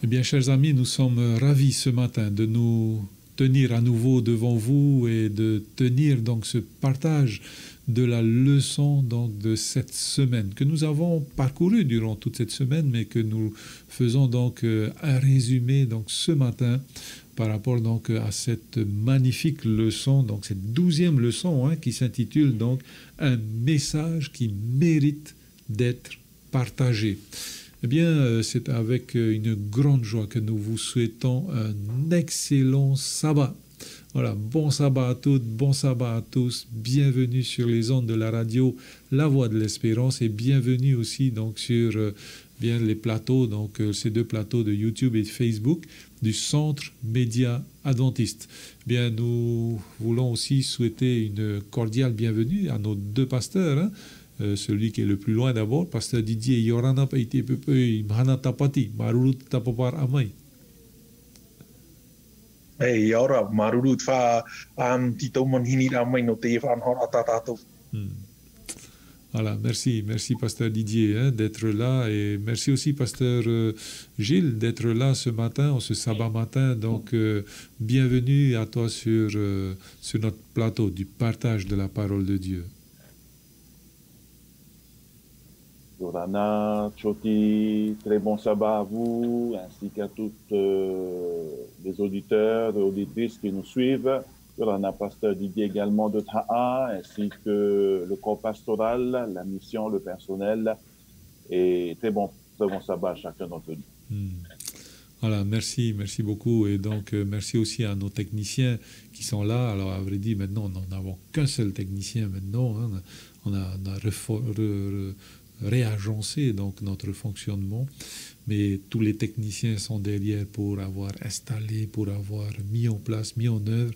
bien, chers amis, nous sommes ravis ce matin de nous tenir à nouveau devant vous et de tenir donc ce partage de la leçon donc de cette semaine que nous avons parcouru durant toute cette semaine, mais que nous faisons donc un résumé donc ce matin par rapport donc à cette magnifique leçon, donc cette 12e leçon qui s'intitule donc un message qui mérite d'être partagé. Eh bien, c'est avec une grande joie que nous vous souhaitons un excellent sabbat. Voilà, bon sabbat à toutes, bon sabbat à tous. Bienvenue sur les ondes de la radio La Voix de l'Espérance et bienvenue aussi donc sur bien les plateaux, donc ces deux plateaux de YouTube et de Facebook du Centre Média Adventiste. Bien, nous voulons aussi souhaiter une cordiale bienvenue à nos deux pasteurs. Celui qui est le plus loin d'abord, pasteur Didier Yorana Paiti Pepe Mhana Tapati, Marurut Tapapar Amai. Hey, Yora, Marurut fa Tito Monhini Amai no te fan hor atatato. Voilà, merci pasteur Didier d'être là et merci aussi pasteur Gilles d'être là ce matin, ce sabbat matin. Donc bienvenue à toi sur notre plateau du partage de la parole de Dieu. Yorana, Choti, très bon sabbat à vous, ainsi qu'à toutes les auditeurs et auditrices qui nous suivent. Yorana, pasteur Didier également de Ta'a, ainsi que le corps pastoral, la mission, le personnel. Et très bon sabbat à chacun d'entre nous. Voilà, merci beaucoup. Et donc, merci aussi à nos techniciens qui sont là. Alors, à vrai dire, maintenant, nous n'avons qu'un seul technicien maintenant. On a réagencé donc notre fonctionnement, mais tous les techniciens sont derrière pour avoir installé, pour avoir mis en place, mis en œuvre.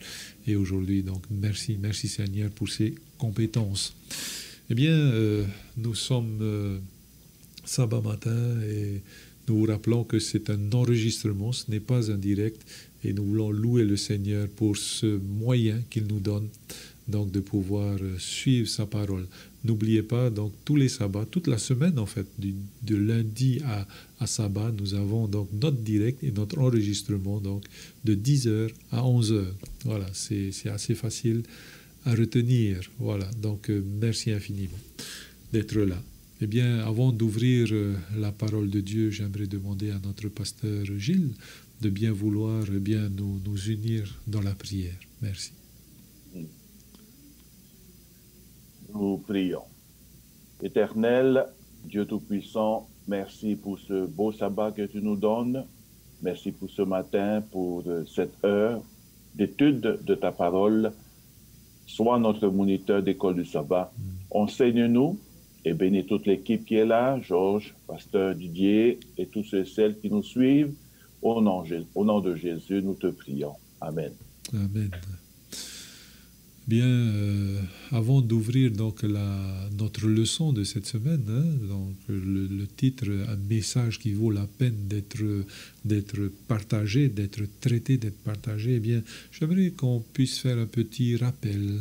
Et aujourd'hui, donc, merci Seigneur pour ces compétences. Eh bien, nous sommes sabbat matin et nous vous rappelons que c'est un enregistrement, ce n'est pas un direct, et nous voulons louer le Seigneur pour ce moyen qu'il nous donne donc de pouvoir suivre sa parole. N'oubliez pas, donc, tous les sabbats, toute la semaine, en fait, de lundi à sabbat, nous avons donc notre direct et notre enregistrement, donc, de 10h à 11h. Voilà, c'est assez facile à retenir. Voilà, donc, merci infiniment d'être là. Eh bien, avant d'ouvrir la parole de Dieu, j'aimerais demander à notre pasteur Gilles de bien vouloir nous unir dans la prière. Merci. Nous prions. Éternel, Dieu Tout-Puissant, merci pour ce beau sabbat que tu nous donnes. Merci pour ce matin, pour cette heure d'étude de ta parole. Sois notre moniteur d'école du sabbat. Enseigne-nous et bénis toute l'équipe qui est là, Georges, pasteur Didier et tous ceux et celles qui nous suivent. Au nom de Jésus, nous te prions. Amen. Amen. Bien, avant d'ouvrir donc notre leçon de cette semaine, donc le titre, un message qui vaut la peine d'être partagé, d'être traité, d'être partagé, eh bien, j'aimerais qu'on puisse faire un petit rappel,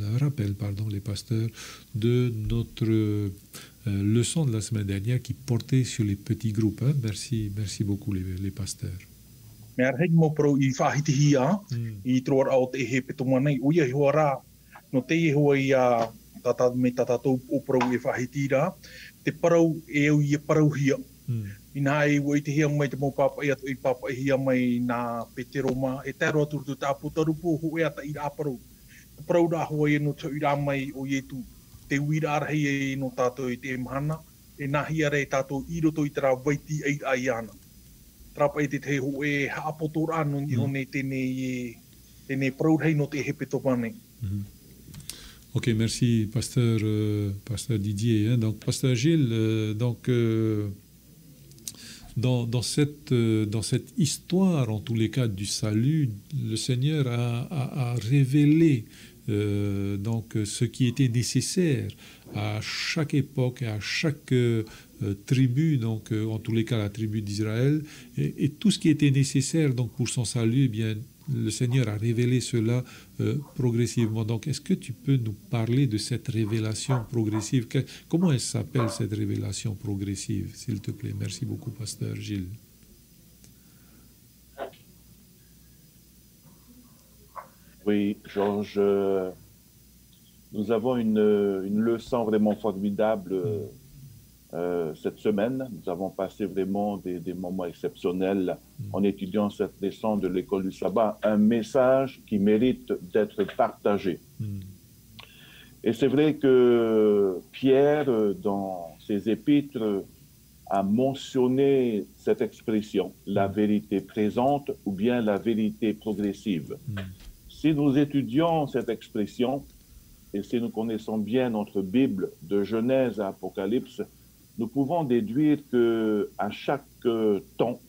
les pasteurs, de notre leçon de la semaine dernière qui portait sur les petits groupes. Merci beaucoup les pasteurs. Merheg mo pro I whahitihi I troar au te he petumanai uia I huara. No te hua ia tatatou o parau e whahitira, te parau e au I parau hia. I nā e ua I te hia mai te mō papa e atu I papa e hia mai nā peteroma, e tēro atu tu tā putarupu ho e ata I rā parau. Te parau rā hoa e no tau I rā mai o ietu, te uira arhei e no tātou I te mahana, e nā hia re tātou I roto I tērā waiti e ai ana. Trapa e te te ho e haapoto rānu I hone tēne parau rei no te he petomane. Ok, merci, pasteur Didier. Donc, pasteur Gilles, dans cette histoire, en tous les cas, du salut, le Seigneur a révélé donc ce qui était nécessaire à chaque époque et à chaque tribu, donc en tous les cas la tribu d'Israël, et tout ce qui était nécessaire donc pour son salut, eh bien le Seigneur a révélé cela progressivement. Donc, est-ce que tu peux nous parler de cette révélation progressive? Comment elle s'appelle, cette révélation progressive, s'il te plaît? Merci beaucoup, pasteur Gilles. Oui, Georges, nous avons une leçon vraiment formidable cette semaine. Nous avons passé vraiment des moments exceptionnels en étudiant cette leçon de l'école du sabbat, un message qui mérite d'être partagé. Et c'est vrai que Pierre, dans ses épîtres, a mentionné cette expression, la vérité présente ou bien la vérité progressive. Si nous étudions cette expression, et si nous connaissons bien notre Bible, de Genèse à Apocalypse, nous pouvons déduire qu'à chaque temps,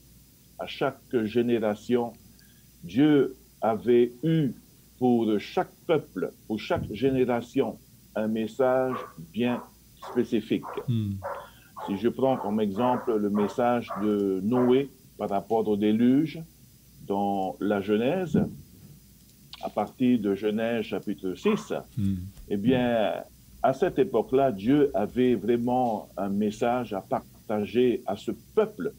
à chaque génération, Dieu avait eu pour chaque peuple, pour chaque génération, un message bien spécifique. Si je prends comme exemple le message de Noé par rapport au déluge dans la Genèse, à partir de Genèse chapitre 6, eh bien, à cette époque-là, Dieu avait vraiment un message à partager à ce peuple,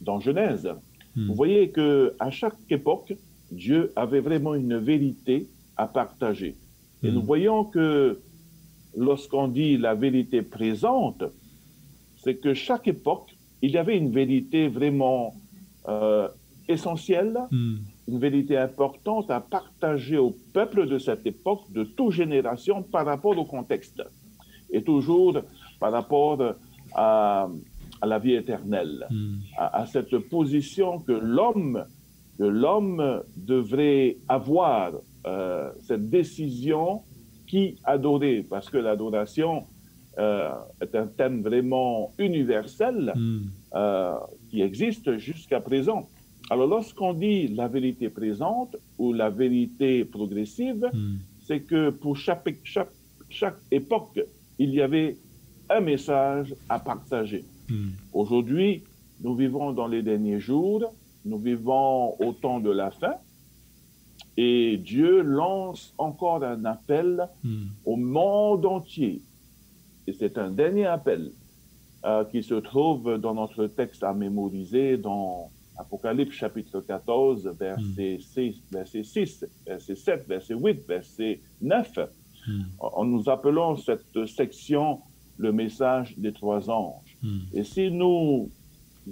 dans Genèse. Vous voyez qu'à chaque époque, Dieu avait vraiment une vérité à partager. Et nous voyons que lorsqu'on dit la vérité présente, c'est que chaque époque, il y avait une vérité vraiment essentielle, une vérité importante à partager au peuple de cette époque, de toute génération, par rapport au contexte. Et toujours par rapport à la vie éternelle, à cette position que l'homme devrait avoir, cette décision qui adorer, parce que l'adoration est un thème vraiment universel qui existe jusqu'à présent. Alors lorsqu'on dit la vérité présente ou la vérité progressive, c'est que pour chaque époque, il y avait un message à partager. Aujourd'hui, nous vivons dans les derniers jours, nous vivons au temps de la fin, et Dieu lance encore un appel au monde entier. Et c'est un dernier appel qui se trouve dans notre texte à mémoriser dans Apocalypse chapitre 14, verset 6, verset 6, verset 7, verset 8, verset 9. Nous appelons cette section le message des 3 anges. Et si nous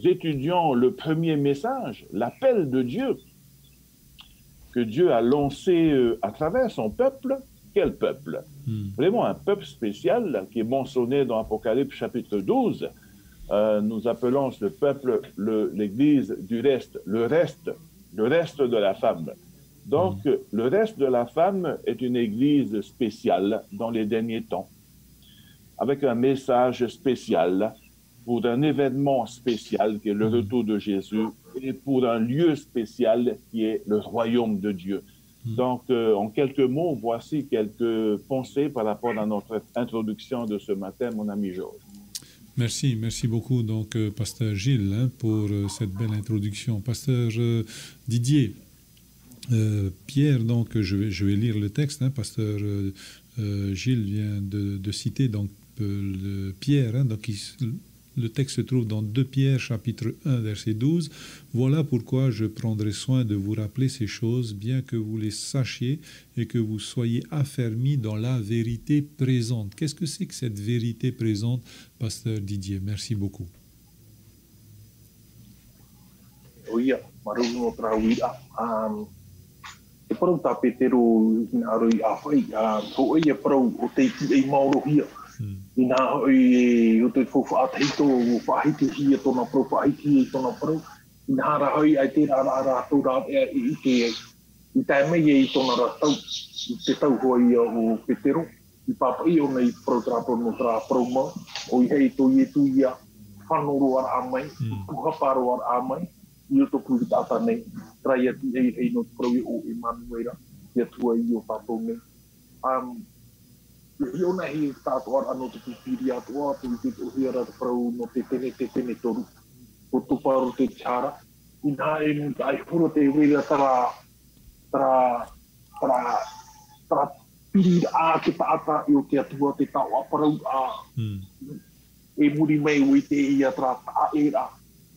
étudions le premier message, l'appel de Dieu, que Dieu a lancé à travers son peuple, quel peuple? Vraiment un peuple spécial qui est mentionné dans Apocalypse chapitre 12. Nous appelons ce peuple l'Église du reste, le reste de la femme. Donc, le reste de la femme est une Église spéciale dans les derniers temps, avec un message spécial pour un événement spécial qui est le retour de Jésus et pour un lieu spécial qui est le royaume de Dieu. Donc, en quelques mots, voici quelques pensées par rapport à notre introduction de ce matin, mon ami Georges. Merci beaucoup, donc, Pasteur Gilles, pour cette belle introduction. Pasteur Didier, Pierre, donc, je vais lire le texte. Pasteur Gilles vient de citer donc, Pierre, donc le texte se trouve dans 2 Pierre, chapitre 1, verset 12. « Voilà pourquoi je prendrai soin de vous rappeler ces choses, bien que vous les sachiez et que vous soyez affermis dans la vérité présente. » Qu'est-ce que c'est que cette vérité présente, Pasteur Didier? Merci beaucoup. Oui, parau tapetero ina aroi afai ko ia parau o te ai mauro hia ina oi o te fofu atito fahiti hia tona pro fahiti tona pro ina hara hoi ai te ara to ra i te i tai mai i tona ra tau i te tau hoi o petero i papa i o nei protrapo no tra promo o i hei to i tu ia whanoro ar amai ku haparo ar amai i o toku i tata nei, trai ati ei no prau o Emanuela, i atua i o tātou nei. I ona hei tātou ar anō te pipiri atua, tu i te tohiara te prau no te tene toru, o tuparo te tiara. I nā e muta ai hura te wera tara piri a te taata i o te atua te tau aparau a. E muri mai o i te ia tara taera.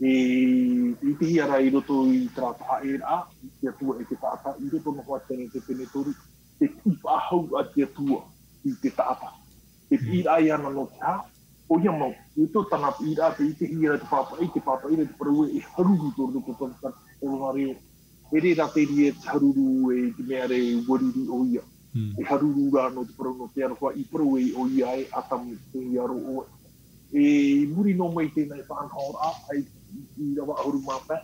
I te hiara I roto I trata e ra, te atua e te tata, I roto no hoa tene te penetoru, te tipa hau a te atua I te tata. Te pira I ana no te ha, o ia mau, I to tana pira te I te hiara te papa I te parau e haruru tō roto tōna e ronga reo. E re ra te rie te haruru e te mea re wariri o ia. E haruru ra no te parau no te ara kua I parau e o ia e atamu te hiaro o e muri no mai tēnei whanhau a ai I rawa ahuru māpē.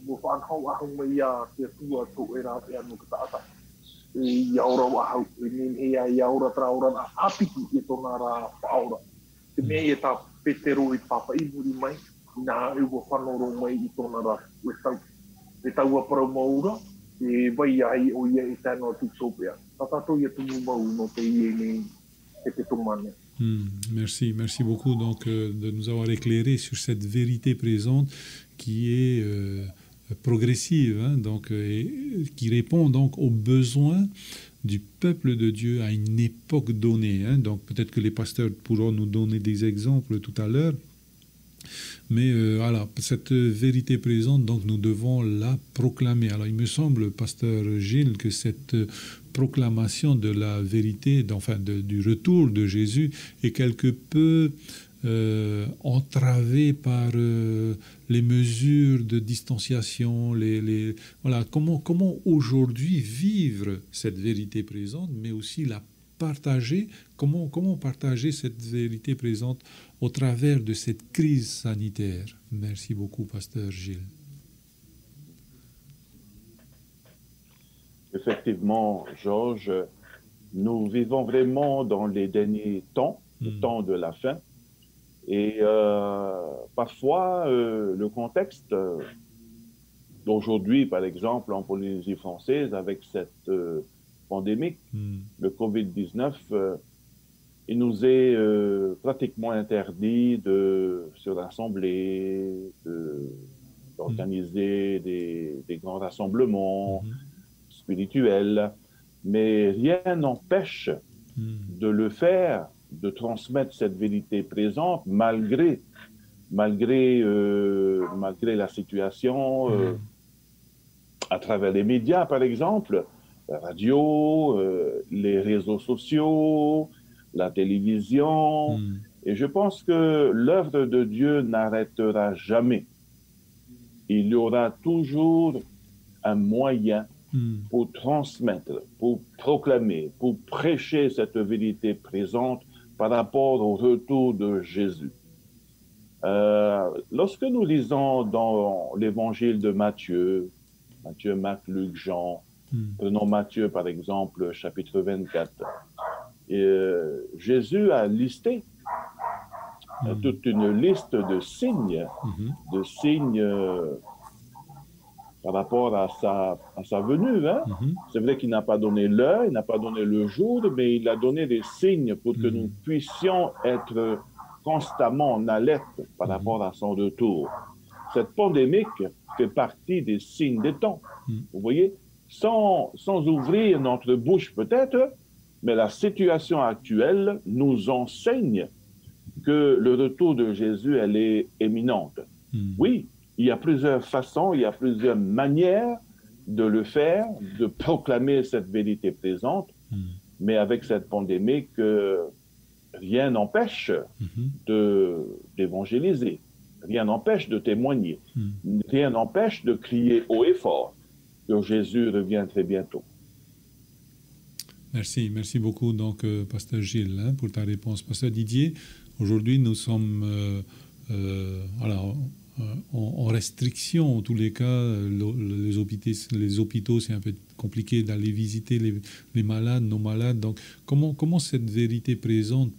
Mo whanhau ahau mai a te atua tō e rā te anu kataata. I aura o ahau, e nene e I aura traura na apiti e tōna rā whaora. Te mea e tā petero I papa I muri mai, nā e ua whanoro mai I tōna rā ue tau. E tau a parau maura, e vai ai o ia e tēnā tūtopea. Tatato ia tumu mau no te ie nei e te tomane. Merci, merci beaucoup donc de nous avoir éclairé sur cette vérité présente qui est progressive, hein, donc qui répond donc aux besoins du peuple de Dieu à une époque donnée. Hein. Donc peut-être que les pasteurs pourront nous donner des exemples tout à l'heure. Mais voilà, cette vérité présente, donc nous devons la proclamer. Alors il me semble, pasteur Gilles, que cette proclamation de la vérité, enfin du retour de Jésus, est quelque peu entravée par les mesures de distanciation. Voilà, comment aujourd'hui vivre cette vérité présente, mais aussi la partager. Comment partager cette vérité présente au travers de cette crise sanitaire? Merci beaucoup, pasteur Gilles. Effectivement, Georges, nous vivons vraiment dans les derniers temps, le temps de la fin. Et parfois, le contexte d'aujourd'hui, par exemple, en Polynésie française, avec cette pandémique, le Covid-19, il nous est pratiquement interdit de se rassembler, d'organiser des grands rassemblements spirituels, mais rien n'empêche de le faire, de transmettre cette vérité présente malgré la situation, à travers les médias, par exemple, la radio, les réseaux sociaux, la télévision. Et je pense que l'œuvre de Dieu n'arrêtera jamais. Il y aura toujours un moyen pour transmettre, pour proclamer, pour prêcher cette vérité présente par rapport au retour de Jésus. Lorsque nous lisons dans l'évangile de Matthieu, Marc, Luc, Jean, prenons Matthieu par exemple, chapitre 24, Jésus a listé toute une liste de signes, par rapport à sa venue. Hein? C'est vrai qu'il n'a pas donné l'heure, il n'a pas donné le jour, mais il a donné des signes pour que nous puissions être constamment en alerte par rapport à son retour. Cette pandémie fait partie des signes des temps. Vous voyez, sans ouvrir notre bouche peut-être, mais la situation actuelle nous enseigne que le retour de Jésus, elle est imminente. Oui, il y a plusieurs façons, il y a plusieurs manières de le faire, de proclamer cette vérité présente, mais avec cette pandémie, rien n'empêche d'évangéliser, rien n'empêche de témoigner, rien n'empêche de crier haut et fort que Jésus revient très bientôt. Merci beaucoup, donc, pasteur Gilles, hein, pour ta réponse. Pasteur Didier, aujourd'hui, nous sommes en restriction, en tous les cas. Les hôpitaux, c'est un peu compliqué d'aller visiter les malades, nos malades. Donc, comment cette vérité présente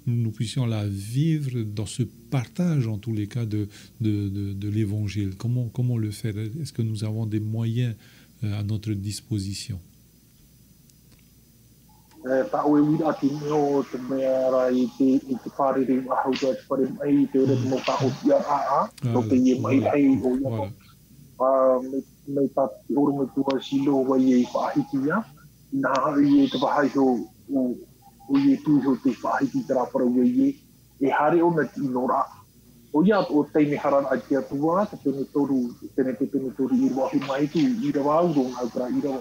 nous puissions la vivre dans ce partage, en tous les cas, de l'Évangile? Comment le faire? Est-ce que nous avons des moyens à notre disposition? Ta'oe wira ati no te mea rai I te wharere ahau te whare mai te ore mo ka o tia a no te ie mai hei o ia me ta ore me tua silo wai e whahiti ia nā i te wahai o i e tūho te whahiti tera para wai e hare o na ti nora O ia o teimi haran a kia tua, te tene toru i rua hu mai tu i rawa uro ngā kura i rawa.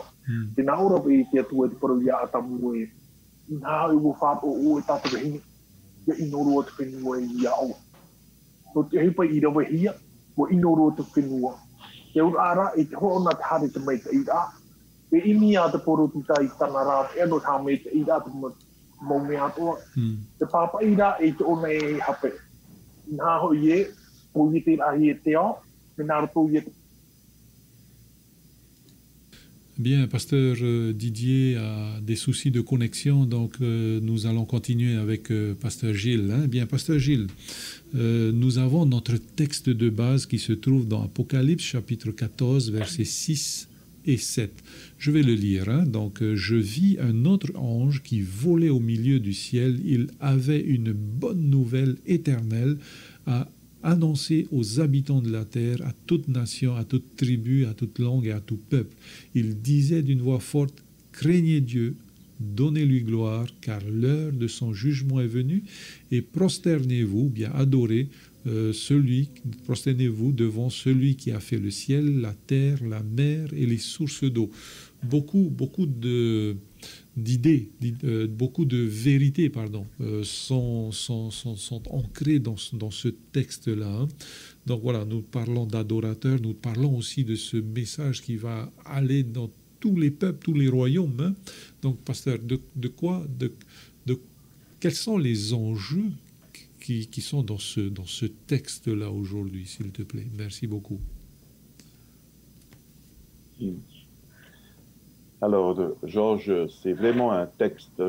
Te naura pe kia tua te paru ia atamu e nā i wo whāt o e tata kahini. Ia inoru o te whenua e ia au. So te heipa i rawa hia, mo inoru o te whenua. Te ura ara e te hoa na te hare te meita i rā. Pe imi a te poro tita i tana rā, e no tā meita i rā te mau mea toa. Te pāpa i rā e te ona e hape. Nā hoi e, o i te rahi e te ao, me nā rato i e. Bien, pasteur Didier a des soucis de connexion, donc nous allons continuer avec pasteur Gilles. Hein? Bien, pasteur Gilles, nous avons notre texte de base qui se trouve dans Apocalypse chapitre 14, versets 6 et 7. Je vais le lire. Hein? Donc, je vis un autre ange qui volait au milieu du ciel. Il avait une bonne nouvelle éternelle à annoncer aux habitants de la terre, à toute nation, à toute tribu, à toute langue et à tout peuple. Il disait d'une voix forte, « Craignez Dieu, donnez-lui gloire, car l'heure de son jugement est venue, et prosternez-vous, bien adorez, prosternez-vous devant celui qui a fait le ciel, la terre, la mer et les sources d'eau. » Beaucoup d'idées, beaucoup de vérités, sont ancrées dans ce texte-là. Hein. Donc voilà, nous parlons d'adorateurs, nous parlons aussi de ce message qui va aller dans tous les peuples, tous les royaumes. Hein. Donc, pasteur, quels sont les enjeux qui sont dans ce texte-là aujourd'hui, s'il te plaît? Merci beaucoup. Alors, Georges, c'est vraiment un texte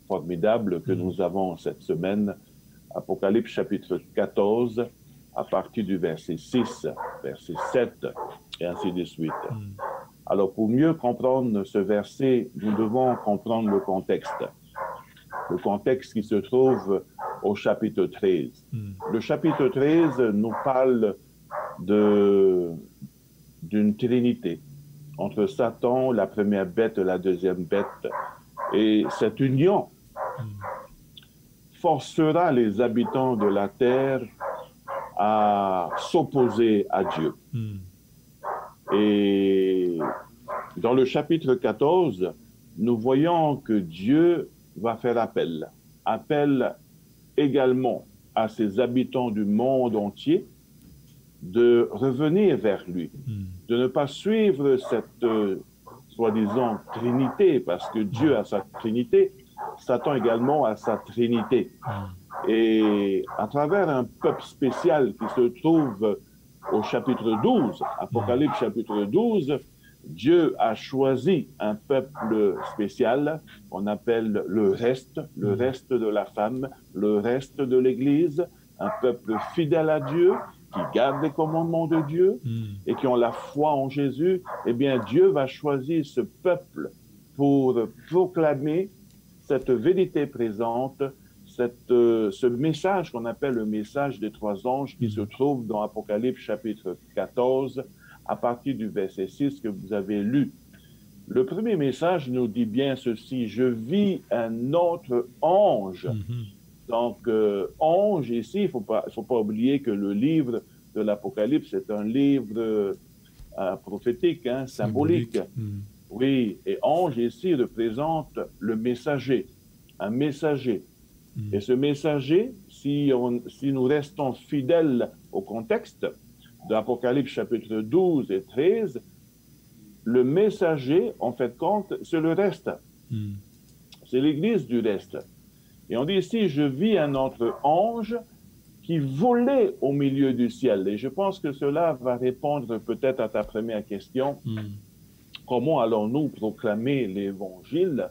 formidable que nous avons cette semaine. Apocalypse chapitre 14, à partir du verset 6, verset 7, et ainsi de suite. Alors, pour mieux comprendre ce verset, nous devons comprendre le contexte. Le contexte qui se trouve au chapitre 13. Le chapitre 13 nous parle d'une trinité entre Satan, la première bête et la deuxième bête. Et cette union forcera les habitants de la terre à s'opposer à Dieu. Et dans le chapitre 14, nous voyons que Dieu va faire appel également à ses habitants du monde entier de revenir vers lui, de ne pas suivre cette soi-disant trinité, parce que Dieu a sa trinité, Satan également a sa trinité. Et à travers un peuple spécial qui se trouve au chapitre 12, Apocalypse chapitre 12, Dieu a choisi un peuple spécial qu'on appelle le reste de la femme, le reste de l'Église, un peuple fidèle à Dieu, qui gardent les commandements de Dieu et qui ont la foi en Jésus. Eh bien, Dieu va choisir ce peuple pour proclamer cette vérité présente, ce message qu'on appelle le message des trois anges qui se trouve dans Apocalypse chapitre 14 à partir du verset 6 que vous avez lu. Le premier message nous dit bien ceci: je vis un autre ange. Donc, ange, ici, il faut pas oublier que le livre de l'Apocalypse est un livre prophétique, hein, symbolique. Oui, et ange, ici, représente le messager, un messager. Et ce messager, si nous restons fidèles au contexte de l'Apocalypse chapitre 12 et 13, le messager, en fait compte, c'est le reste. C'est l'Église du reste. Et on dit ici, je vis un autre ange qui volait au milieu du ciel. Et je pense que cela va répondre peut-être à ta première question. Comment allons-nous proclamer l'Évangile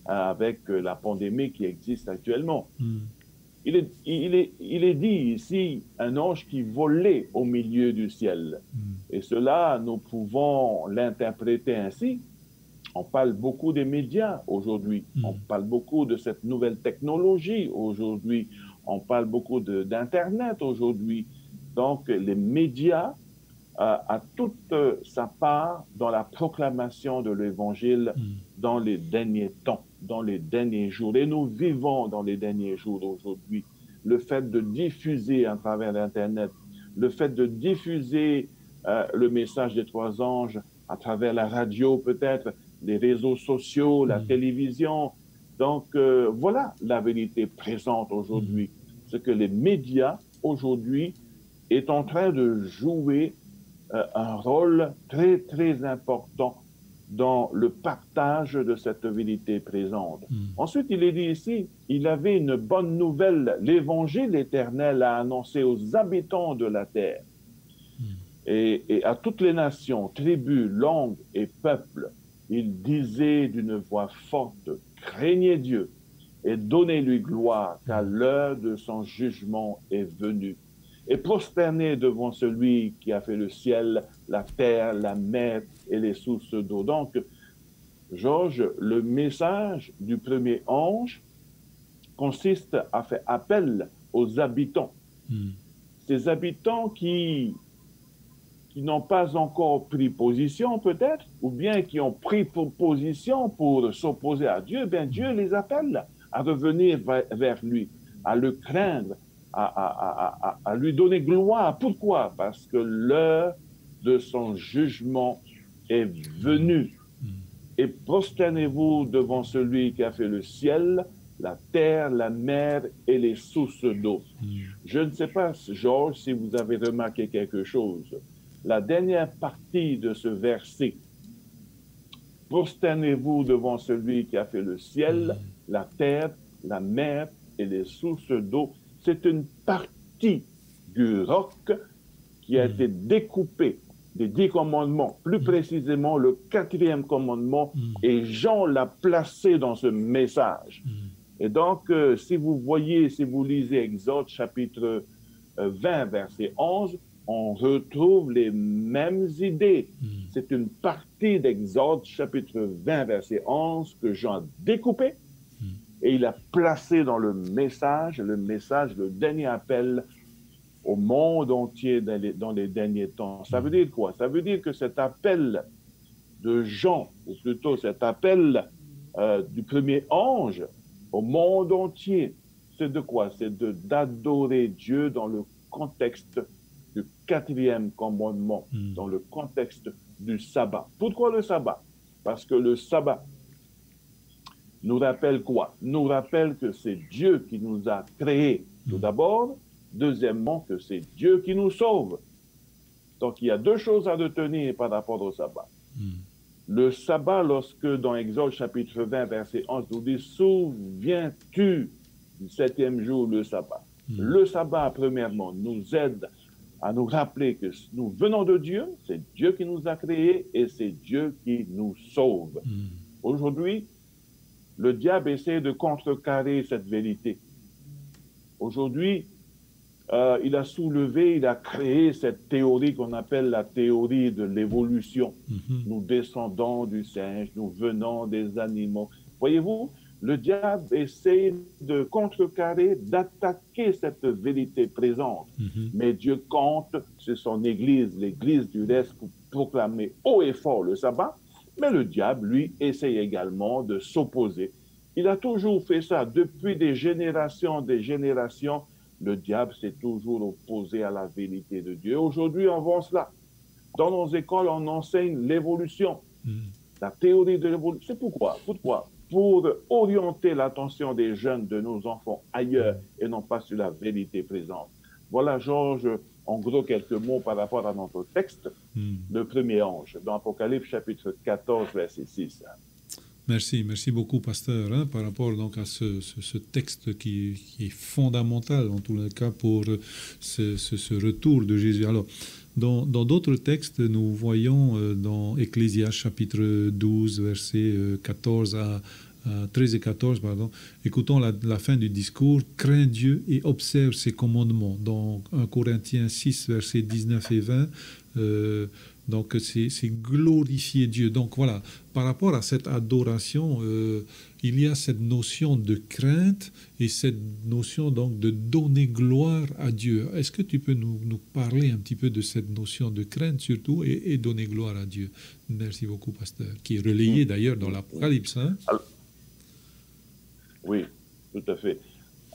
avec la pandémie qui existe actuellement? Il est dit ici, un ange qui volait au milieu du ciel. Et cela, nous pouvons l'interpréter ainsi. On parle beaucoup des médias aujourd'hui. On parle beaucoup de cette nouvelle technologie aujourd'hui. On parle beaucoup d'Internet aujourd'hui. Donc, les médias a toute sa part dans la proclamation de l'Évangile dans les derniers temps, dans les derniers jours. Et nous vivons dans les derniers jours aujourd'hui. le fait de diffuser à travers l'Internet, le fait de diffuser le message des trois anges à travers la radio peut-être, les réseaux sociaux, la télévision. Donc voilà la vérité présente aujourd'hui. Ce que les médias aujourd'hui est en train de jouer un rôle très très important dans le partage de cette vérité présente. Ensuite, il est dit ici, il avait une bonne nouvelle, l'évangile éternel a annoncé aux habitants de la terre et à toutes les nations, tribus, langues et peuples. Il disait d'une voix forte, craignez Dieu et donnez-lui gloire, car l'heure de son jugement est venue. Et prosternez devant celui qui a fait le ciel, la terre, la mer et les sources d'eau. Donc, Georges, le message du premier ange consiste à faire appel aux habitants. Ces habitants qui n'ont pas encore pris position peut-être, ou bien qui ont pris position pour s'opposer à Dieu, bien Dieu les appelle à revenir vers lui, à le craindre, à lui donner gloire. Pourquoi? Parce que l'heure de son jugement est venue. Et prosternez-vous devant celui qui a fait le ciel, la terre, la mer et les sources d'eau. Je ne sais pas, Georges, si vous avez remarqué quelque chose. La dernière partie de ce verset, prosternez-vous devant celui qui a fait le ciel, la terre, la mer et les sources d'eau. C'est une partie du roc qui a été découpée des 10 commandements, plus précisément le 4e commandement, et Jean l'a placé dans ce message. Et donc, si vous voyez, si vous lisez Exode chapitre 20, verset 11, on retrouve les mêmes idées. C'est une partie d'Exode chapitre 20, verset 11 que Jean a découpé et il a placé dans le message, le dernier appel au monde entier dans les derniers temps. Ça veut dire quoi? Ça veut dire que cet appel de Jean, ou plutôt cet appel du premier ange au monde entier, c'est de quoi? C'est d'adorer Dieu dans le contexte du 4e commandement, dans le contexte du sabbat. Pourquoi le sabbat? Parce que le sabbat nous rappelle quoi? Nous rappelle que c'est Dieu qui nous a créés, tout d'abord. Deuxièmement, que c'est Dieu qui nous sauve. Donc, il y a 2 choses à retenir par rapport au sabbat. Le sabbat, lorsque dans Exode chapitre 20, verset 11, nous dit « Souviens-tu du 7e jour, le sabbat ». Le sabbat, premièrement, nous aide à nous rappeler que nous venons de Dieu, c'est Dieu qui nous a créés et c'est Dieu qui nous sauve. Aujourd'hui, le diable essaie de contrecarrer cette vérité. Aujourd'hui, il a soulevé, il a créé cette théorie qu'on appelle la théorie de l'évolution. Nous descendons du singe, nous venons des animaux. Voyez-vous, le diable essaie de contrecarrer, d'attaquer cette vérité présente. Mais Dieu compte sur son Église, l'Église du reste, pour proclamer haut et fort le sabbat. Mais le diable, lui, essaie également de s'opposer. Il a toujours fait ça depuis des générations, le diable s'est toujours opposé à la vérité de Dieu. Aujourd'hui, on voit cela. Dans nos écoles, on enseigne l'évolution, la théorie de l'évolution. C'est pourquoi? Pour orienter l'attention des jeunes, de nos enfants, ailleurs et non pas sur la vérité présente. Voilà, Georges, en gros, quelques mots par rapport à notre texte, le premier ange, dans Apocalypse chapitre 14, verset 6. Merci beaucoup, pasteur, par rapport donc à ce texte qui est fondamental, en tous les cas, pour ce retour de Jésus. Alors, dans d'autres textes, nous voyons dans Ecclésiaste chapitre 12, versets 13 et 14, pardon, écoutons la fin du discours, « Crains Dieu et observe ses commandements ». Dans 1 Corinthiens 6, versets 19 et 20, donc c'est glorifier Dieu. Donc voilà, par rapport à cette adoration, il y a cette notion de crainte et cette notion donc de donner gloire à Dieu. Est-ce que tu peux nous parler un petit peu de cette notion de crainte surtout et donner gloire à Dieu? Merci beaucoup, pasteur, qui est relayé d'ailleurs dans l'Apocalypse. Oui, tout à fait.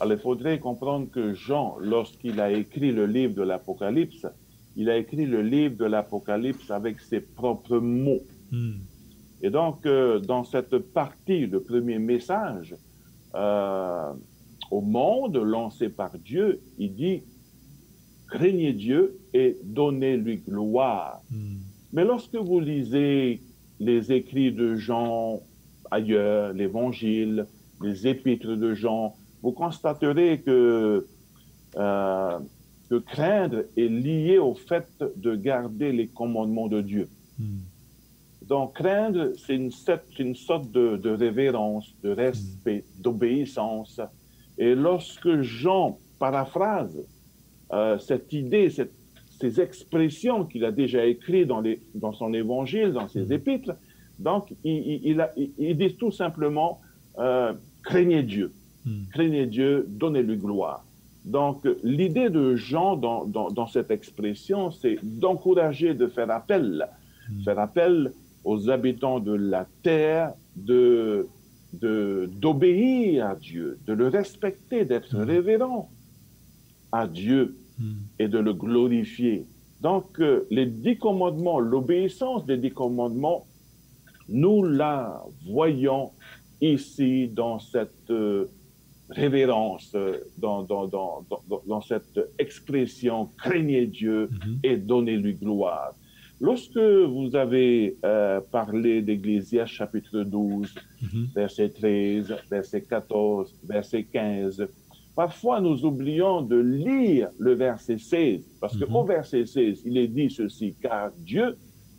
Alors, il faudrait comprendre que Jean, lorsqu'il a écrit le livre de l'Apocalypse, il a écrit le livre de l'Apocalypse avec ses propres mots. Et donc, dans cette partie, le premier message au monde lancé par Dieu, il dit « Craignez Dieu et donnez-lui gloire ». Mais lorsque vous lisez les écrits de Jean ailleurs, l'Évangile, les épîtres de Jean, vous constaterez que craindre est lié au fait de garder les commandements de Dieu. Donc, craindre, c'est une sorte de révérence, de respect, d'obéissance. Et lorsque Jean paraphrase cette idée, ces expressions qu'il a déjà écrites dans son évangile, dans ses épîtres, donc, il dit tout simplement craignez Dieu. Craignez Dieu, donnez-lui gloire. Donc, l'idée de Jean dans cette expression, c'est d'encourager, de faire appel aux habitants de la terre d'obéir à Dieu, de le respecter, d'être révérent à Dieu et de le glorifier. Donc, les 10 commandements, l'obéissance des 10 commandements, nous la voyons ici dans cette révérence, dans cette expression « craignez Dieu et donnez-lui gloire ». Lorsque vous avez parlé d'Ecclésiaste chapitre 12, verset 13, verset 14, verset 15, parfois nous oublions de lire le verset 16, parce qu'au verset 16, il est dit ceci, « Car Dieu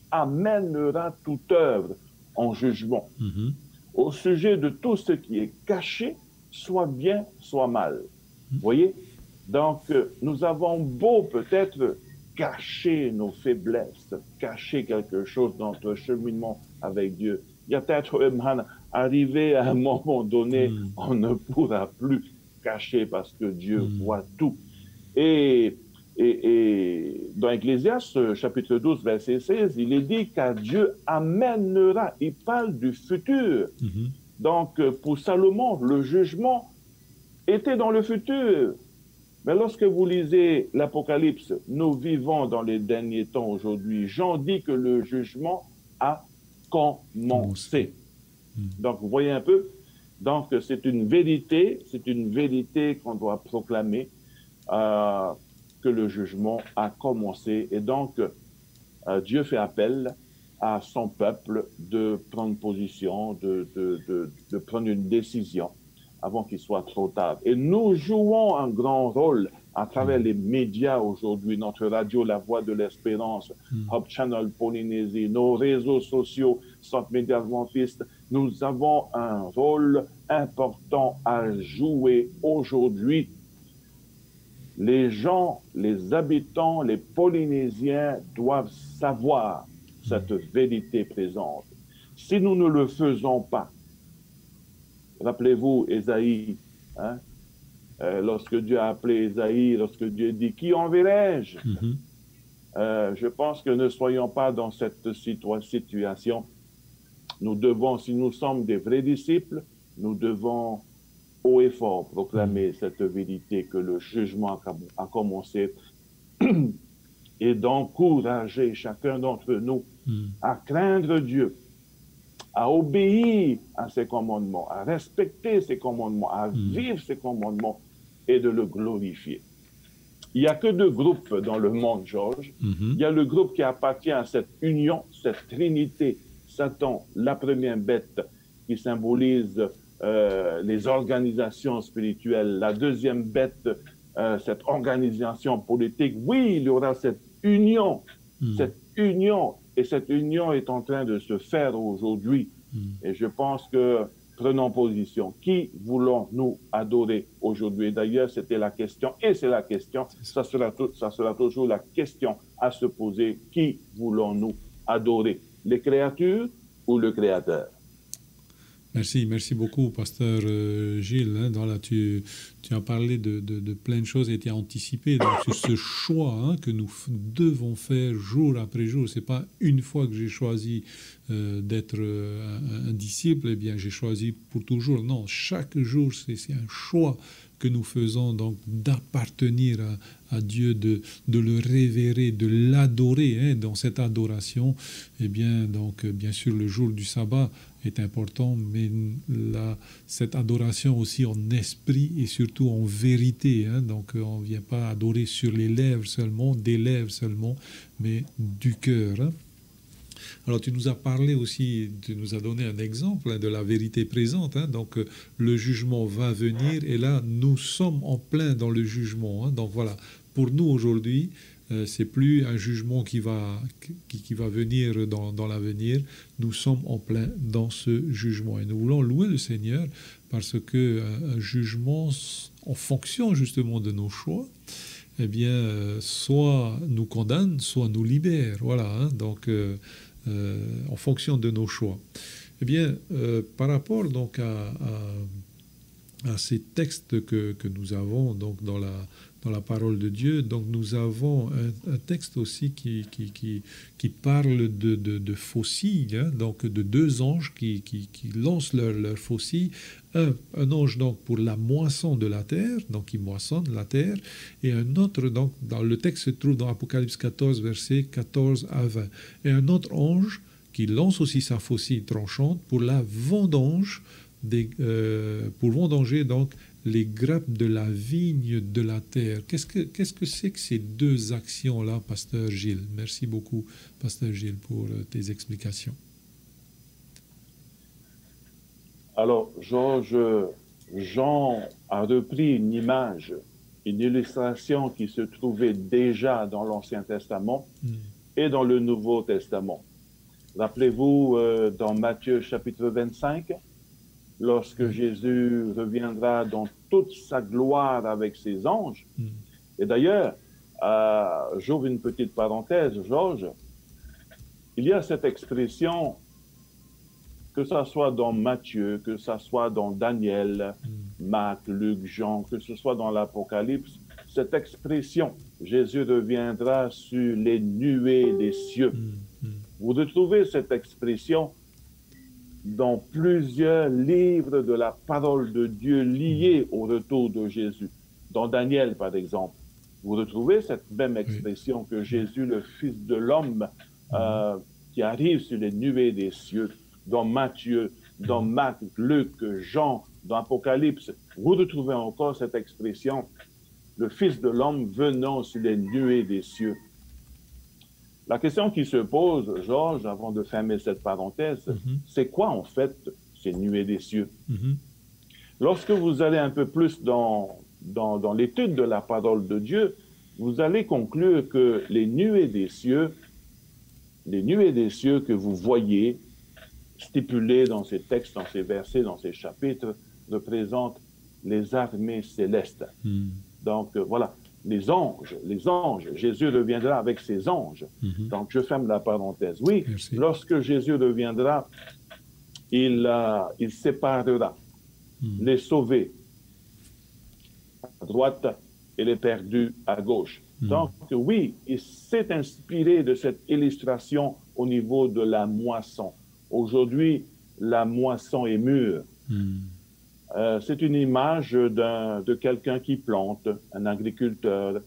amènera toute œuvre en jugement au sujet de tout ce qui est caché, soit bien, soit mal. » Vous voyez? Donc, nous avons beau peut-être cacher nos faiblesses, cacher quelque chose dans notre cheminement avec Dieu. Il y a peut-être arrivé à un moment donné, on ne pourra plus cacher parce que Dieu voit tout. Et dans Ecclésiaste, chapitre 12, verset 16, il est dit qu'à Dieu amènera, il parle du futur. Donc, pour Salomon, le jugement était dans le futur. Mais lorsque vous lisez l'Apocalypse, nous vivons dans les derniers temps aujourd'hui. Jean dit que le jugement a commencé. Donc, vous voyez un peu? Donc, c'est une vérité qu'on doit proclamer, que le jugement a commencé. Et donc, Dieu fait appel à son peuple de prendre position, de prendre une décision avant qu'il soit trop tard. Et nous jouons un grand rôle à travers les médias aujourd'hui, notre radio La Voix de l'Espérance, Hope Channel Polynésie, nos réseaux sociaux, Centre Média Adventiste. Nous avons un rôle important à jouer aujourd'hui. Les gens, les habitants, les Polynésiens doivent savoir cette vérité présente. Si nous ne le faisons pas, rappelez-vous Ésaïe, lorsque Dieu a appelé Ésaïe, lorsque Dieu dit « Qui enverrai-je » Je pense que ne soyons pas dans cette situation. Nous devons, si nous sommes des vrais disciples, nous devons haut et fort proclamer cette vérité que le jugement a commencé et d'encourager chacun d'entre nous à craindre Dieu, à obéir à ses commandements, à respecter ses commandements, à vivre ses commandements et de le glorifier. Il n'y a que 2 groupes dans le monde, Georges. Il y a le groupe qui appartient à cette union, cette trinité, Satan, la première bête qui symbolise les organisations spirituelles, la deuxième bête, cette organisation politique. Oui, il y aura cette union, et cette union est en train de se faire aujourd'hui. Et je pense que, prenons position. Qui voulons-nous adorer aujourd'hui? D'ailleurs, c'était la question, et c'est la question, ça sera toujours la question à se poser. Qui voulons-nous adorer? Les créatures ou le Créateur? Merci beaucoup, pasteur Gilles. Tu as parlé de plein de choses et tu as anticipé donc, sur ce choix que nous devons faire jour après jour. Ce n'est pas une fois que j'ai choisi d'être un disciple, eh bien j'ai choisi pour toujours. Non, chaque jour, c'est un choix que nous faisons donc d'appartenir à Dieu, de le révérer, de l'adorer. Hein, dans cette adoration, eh bien, donc, bien sûr, le jour du sabbat est important, mais cette adoration aussi en esprit et surtout en vérité. Hein, donc, on ne vient pas adorer sur les lèvres seulement, des lèvres seulement, mais du cœur. Hein. Alors, tu nous as parlé aussi, tu nous as donné un exemple de la vérité présente. Hein, donc, le jugement va venir et là, nous sommes en plein dans le jugement. Hein, donc, voilà, pour nous aujourd'hui, c'est plus un jugement qui va venir dans l'avenir. Nous sommes en plein dans ce jugement. Et nous voulons louer le Seigneur parce qu'un jugement, en fonction justement de nos choix, eh bien, soit nous condamne, soit nous libère. Voilà, hein, donc, en fonction de nos choix. Eh bien, par rapport donc à ces textes que nous avons donc dans la parole de Dieu, donc nous avons un texte aussi qui parle de faucilles, hein, donc de deux anges qui lancent leurs faucilles. Un ange donc pour la moisson de la terre, donc il moissonne la terre, et un autre donc dans le texte se trouve dans Apocalypse 14 versets 14 à 20, et un autre ange qui lance aussi sa faucille tranchante pour la vendange pour vendanger donc les grappes de la vigne de la terre. Qu'est-ce que c'est que ces deux actions-là, Pasteur Gilles? Merci beaucoup, Pasteur Gilles, pour tes explications. Alors, Georges, Jean a repris une image, une illustration qui se trouvait déjà dans l'Ancien Testament et dans le Nouveau Testament. Rappelez-vous, dans Matthieu chapitre 25, lorsque Jésus reviendra dans toute sa gloire avec ses anges. Et d'ailleurs, j'ouvre une petite parenthèse, Georges, il y a cette expression, que ça soit dans Matthieu, que ça soit dans Daniel, Marc, Luc, Jean, que ce soit dans l'Apocalypse, cette expression, Jésus reviendra sur les nuées des cieux. Vous retrouvez cette expression dans plusieurs livres de la parole de Dieu liés au retour de Jésus. Dans Daniel, par exemple, vous retrouvez cette même expression que Jésus, le Fils de l'homme, qui arrive sur les nuées des cieux. Dans Matthieu, dans Marc, Luc, Jean, dans Apocalypse, vous retrouvez encore cette expression, le Fils de l'homme venant sur les nuées des cieux. La question qui se pose, Georges, avant de fermer cette parenthèse, c'est quoi en fait ces nuées des cieux? Lorsque vous allez un peu plus dans l'étude de la parole de Dieu, vous allez conclure que les nuées des cieux que vous voyez stipulées dans ces textes, dans ces versets, dans ces chapitres, représentent les armées célestes. Donc voilà. Les anges, Jésus reviendra avec ses anges. Donc, je ferme la parenthèse. Oui, merci. Lorsque Jésus reviendra, il séparera les sauvés à droite et les perdus à gauche. Donc, oui, il s'est inspiré de cette illustration au niveau de la moisson. Aujourd'hui, la moisson est mûre. C'est une image de quelqu'un qui plante, un agriculteur.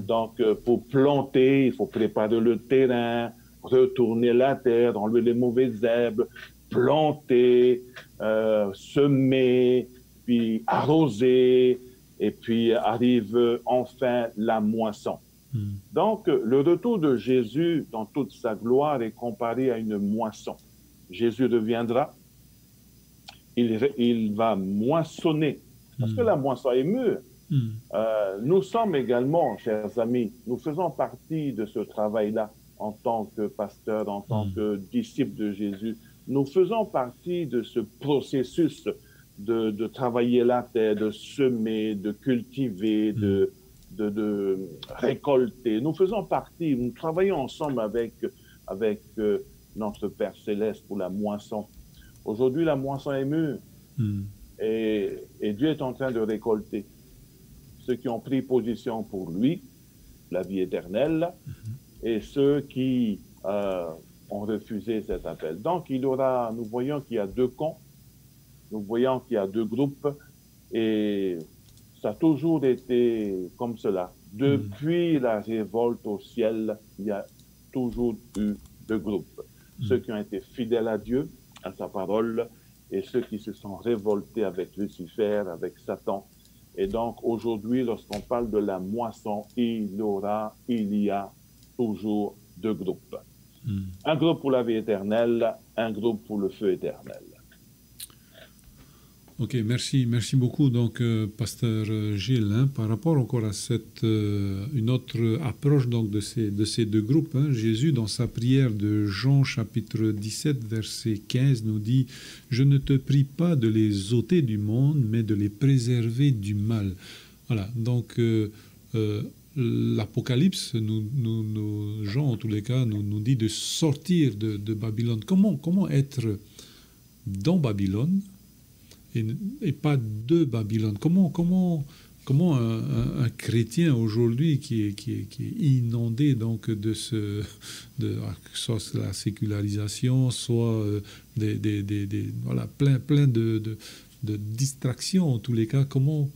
Donc, pour planter, il faut préparer le terrain, retourner la terre, enlever les mauvaises herbes, planter, semer, puis arroser, et puis arrive enfin la moisson. Donc, le retour de Jésus dans toute sa gloire est comparé à une moisson. Jésus reviendra. Il va moissonner, parce que la moisson est mûre. Nous sommes également, chers amis, nous faisons partie de ce travail-là en tant que pasteur, en tant que disciples de Jésus. Nous faisons partie de ce processus de travailler la terre, de semer, de cultiver, de récolter. Nous faisons partie, nous travaillons ensemble avec notre Père Céleste pour la moisson. Aujourd'hui, la moisson est mûre et Dieu est en train de récolter ceux qui ont pris position pour lui, la vie éternelle, et ceux qui ont refusé cet appel. Donc, nous voyons qu'il y a deux camps. nous voyons qu'il y a deux groupes et ça a toujours été comme cela. Depuis la révolte au ciel, il y a toujours eu deux groupes. Ceux qui ont été fidèles à Dieu, à sa parole, et ceux qui se sont révoltés avec Lucifer, avec Satan. Et donc, aujourd'hui, lorsqu'on parle de la moisson, il y a toujours deux groupes. Un groupe pour la vie éternelle, un groupe pour le feu éternel. Ok, merci beaucoup, donc, pasteur Gilles, hein, par rapport encore à cette, une autre approche donc, de ces deux groupes. Hein. Jésus, dans sa prière de Jean chapitre 17, verset 15, nous dit « Je ne te prie pas de les ôter du monde, mais de les préserver du mal. » Voilà, donc l'Apocalypse, Jean en tous les cas, nous dit de sortir de Babylone. Comment être dans Babylone et pas de Babylone? Comment un chrétien aujourd'hui qui est inondé donc de soit la sécularisation, soit voilà, plein de distractions en tous les cas, comment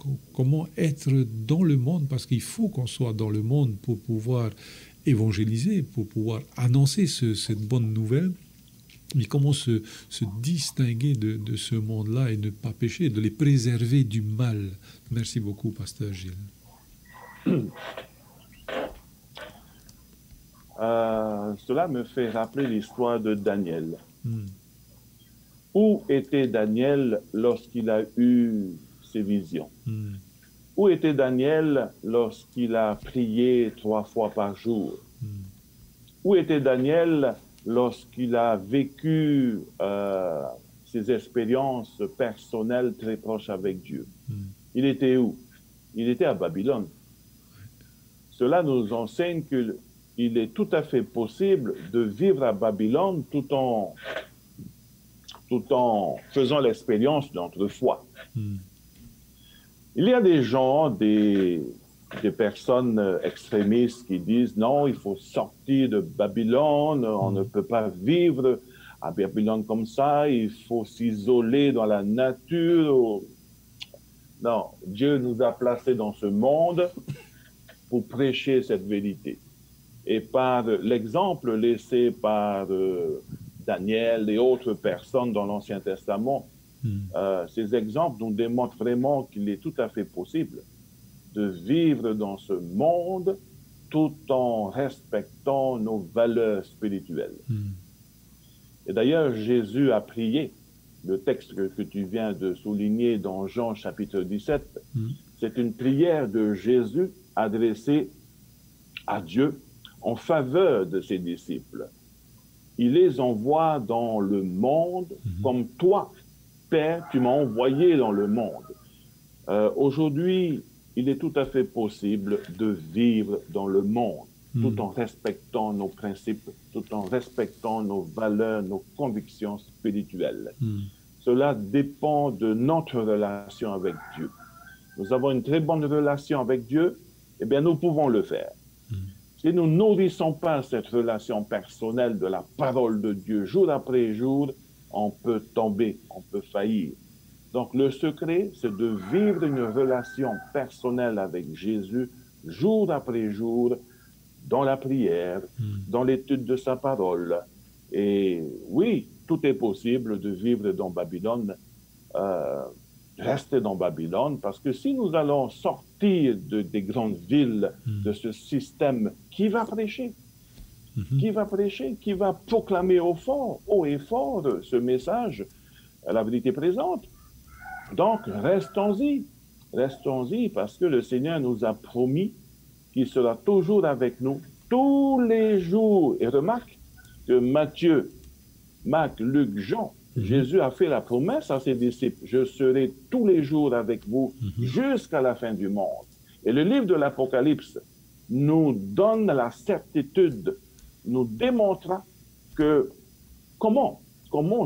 être dans le monde, parce qu'il faut qu'on soit dans le monde pour pouvoir évangéliser, pour pouvoir annoncer cette bonne nouvelle. Mais comment se distinguer de ce monde-là et ne pas pécher, de les préserver du mal? Merci beaucoup, pasteur Gilles. Cela me fait rappeler l'histoire de Daniel. Où était Daniel lorsqu'il a eu ses visions? Où était Daniel lorsqu'il a prié 3 fois par jour? Où était Daniel lorsqu'il a vécu ses expériences personnelles très proches avec Dieu? Il était où? Il était à Babylone. Cela nous enseigne qu'il est tout à fait possible de vivre à Babylone tout en faisant l'expérience de notre foi. Il y a des gens, des personnes extrémistes qui disent non, il faut sortir de Babylone, on ne peut pas vivre à Babylone comme ça, il faut s'isoler dans la nature. Non, Dieu nous a placés dans ce monde pour prêcher cette vérité. Et par l'exemple laissé par Daniel et autres personnes dans l'Ancien Testament, ces exemples nous démontrent vraiment qu'il est tout à fait possible de vivre dans ce monde tout en respectant nos valeurs spirituelles. Et d'ailleurs, Jésus a prié, le texte que tu viens de souligner dans Jean chapitre 17, c'est une prière de Jésus adressée à Dieu en faveur de ses disciples. Il les envoie dans le monde comme toi, Père, tu m'as envoyé dans le monde. Aujourd'hui, il est tout à fait possible de vivre dans le monde, tout en respectant nos principes, tout en respectant nos valeurs, nos convictions spirituelles. Cela dépend de notre relation avec Dieu. Nous avons une très bonne relation avec Dieu, eh bien, nous pouvons le faire. Si nous ne nourrissons pas cette relation personnelle de la parole de Dieu jour après jour, on peut tomber, on peut faillir. Donc, le secret, c'est de vivre une relation personnelle avec Jésus jour après jour, dans la prière, dans l'étude de sa parole. Et oui, tout est possible de vivre dans Babylone, rester dans Babylone, parce que si nous allons sortir des grandes villes, de ce système, qui va prêcher? Qui va prêcher? Qui va proclamer haut et fort ce message, la vérité présente? Donc, restons-y, parce que le Seigneur nous a promis qu'il sera toujours avec nous, tous les jours. Et remarque que Matthieu, Marc, Luc, Jean, Jésus a fait la promesse à ses disciples, « Je serai tous les jours avec vous jusqu'à la fin du monde ». Et le livre de l'Apocalypse nous donne la certitude, nous démontrera que comment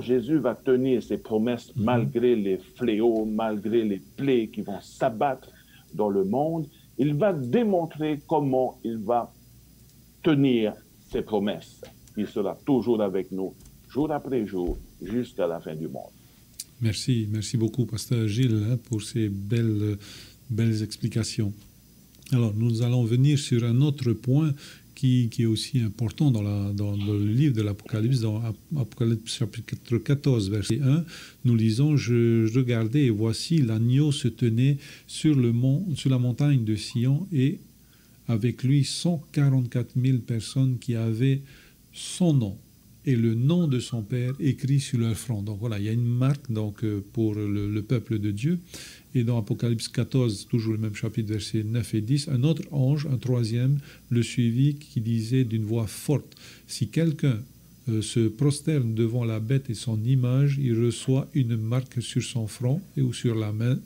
Jésus va tenir ses promesses malgré les fléaux, malgré les plaies qui vont s'abattre dans le monde. Il va démontrer comment il va tenir ses promesses. Il sera toujours avec nous, jour après jour, jusqu'à la fin du monde. Merci, merci beaucoup, Pasteur Gilles, pour ces belles explications. Alors, nous allons venir sur un autre point qui est aussi important dans le livre de l'Apocalypse, dans Apocalypse chapitre 14, verset 1. Nous lisons, je regardais et voici l'agneau se tenait sur la montagne de Sion et avec lui 144 000 personnes qui avaient son nom et le nom de son Père écrit sur leur front. Donc voilà, il y a une marque pour le peuple de Dieu. Et dans Apocalypse 14, toujours le même chapitre, versets 9 et 10, un autre ange, un troisième, le suivit qui disait d'une voix forte, « Si quelqu'un se prosterne devant la bête et son image, il reçoit une marque sur son front et ou sur la main,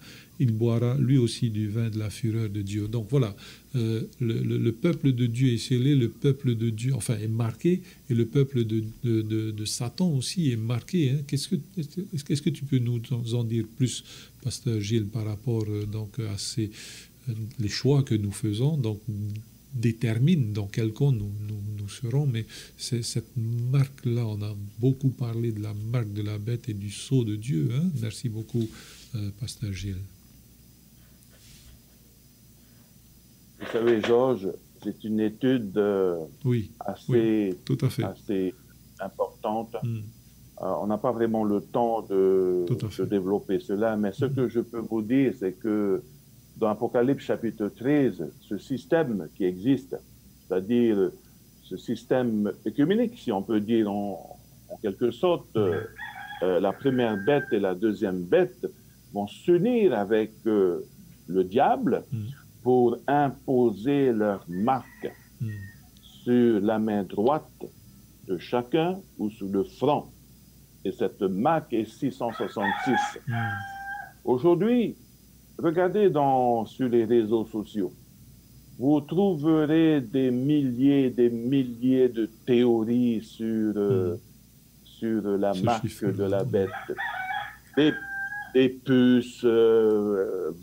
il boira lui aussi du vin de la fureur de Dieu. » Donc voilà, le peuple de Dieu est scellé, le peuple de Dieu, enfin, est marqué, et le peuple de Satan aussi est marqué. Hein. Qu'est-ce que tu peux nous en dire plus, Pasteur Gilles, par rapport à les choix que nous faisons, donc détermine dans quel camp nous serons, mais c'est cette marque-là, on a beaucoup parlé de la marque de la bête et du sceau de Dieu. Hein. Merci beaucoup, Pasteur Gilles. Vous savez, Georges, c'est une étude assez importante. On n'a pas vraiment le temps de développer cela, mais ce que je peux vous dire, c'est que dans Apocalypse chapitre 13, ce système qui existe, c'est-à-dire ce système œcuménique, si on peut dire en quelque sorte, la première bête et la deuxième bête vont s'unir avec le diable pour imposer leur marque sur la main droite de chacun ou sur le front. Et cette marque est 666. Aujourd'hui, regardez sur les réseaux sociaux. Vous trouverez des milliers de théories sur la marque de la bête. Des puces,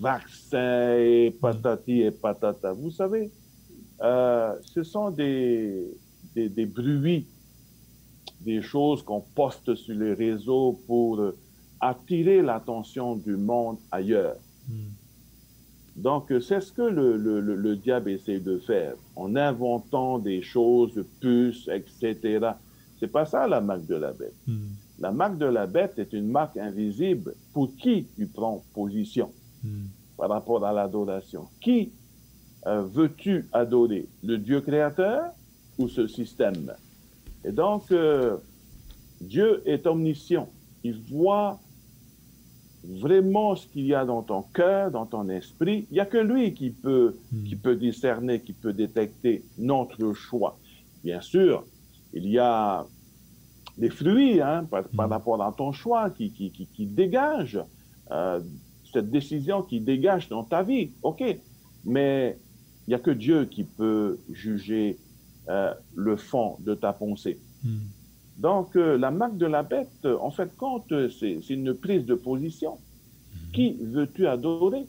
vaccins et patati et patata. Vous savez, ce sont des bruits, des choses qu'on poste sur les réseaux pour attirer l'attention du monde ailleurs. Donc, c'est ce que le diable essaie de faire, en inventant des choses, puces, etc. C'est pas ça la marque de la bête. La marque de la bête est une marque invisible pour qui tu prends position par rapport à l'adoration. Qui veux-tu adorer? Le Dieu créateur ou ce système? Et donc, Dieu est omniscient. Il voit vraiment ce qu'il y a dans ton cœur, dans ton esprit. Il n'y a que lui qui peut discerner, qui peut détecter notre choix. Bien sûr, il y a des fruits par rapport à ton choix qui dégagent, cette décision qui dégage dans ta vie. OK, mais il n'y a que Dieu qui peut juger le fond de ta pensée. Donc, la marque de la bête, en fait, compte, c'est une prise de position. Qui veux-tu adorer?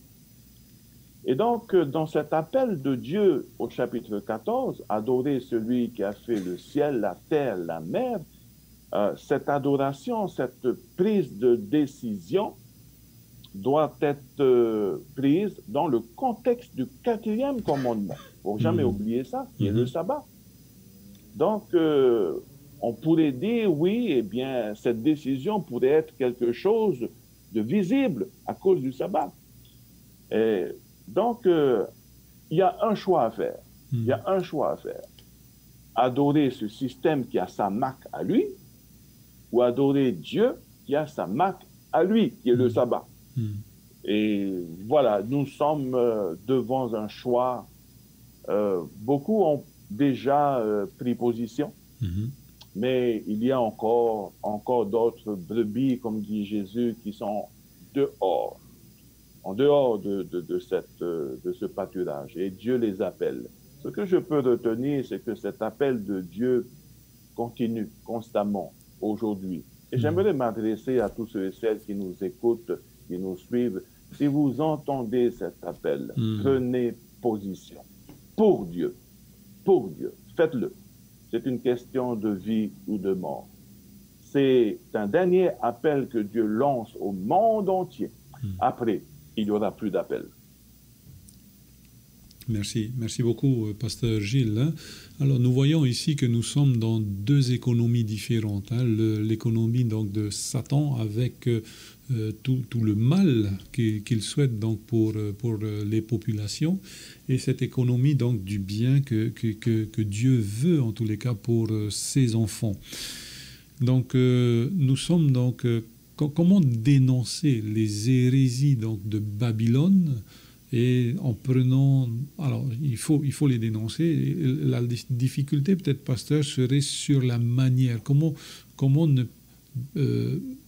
Et donc, dans cet appel de Dieu au chapitre 14, adorer celui qui a fait le ciel, la terre, la mer, cette adoration, cette prise de décision doit être prise dans le contexte du 4e commandement. Il ne faut jamais oublier ça, qui est le sabbat. Donc, on pourrait dire, oui, eh bien, cette décision pourrait être quelque chose de visible à cause du sabbat. Et donc, il y a un choix à faire. Il y a un choix à faire. Adorer ce système qui a sa marque à lui, ou adorer Dieu qui a sa marque à lui, qui est le sabbat. Et voilà, nous sommes devant un choix. Beaucoup ont déjà pris position. Mais il y a encore d'autres brebis, comme dit Jésus, qui sont dehors, en dehors de ce pâturage. Et Dieu les appelle. Ce que je peux retenir, c'est que cet appel de Dieu continue constamment aujourd'hui. Et j'aimerais m'adresser à tous ceux et celles qui nous écoutent, qui nous suivent. Si vous entendez cet appel, prenez position pour Dieu. Pour Dieu. Faites-le. C'est une question de vie ou de mort. c'est un dernier appel que Dieu lance au monde entier. Après, il n'y aura plus d'appel. Merci beaucoup, pasteur Gilles. Alors, nous voyons ici que nous sommes dans deux économies différentes. L'économie donc de Satan avec tout le mal qu'il souhaite donc pour les populations, et cette économie donc du bien que Dieu veut en tous les cas pour ses enfants. Donc, nous sommes donc comment dénoncer les hérésies donc de Babylone? Et en prenant... Alors, il faut les dénoncer. La difficulté, peut-être, pasteur, serait sur la manière. Comment ne...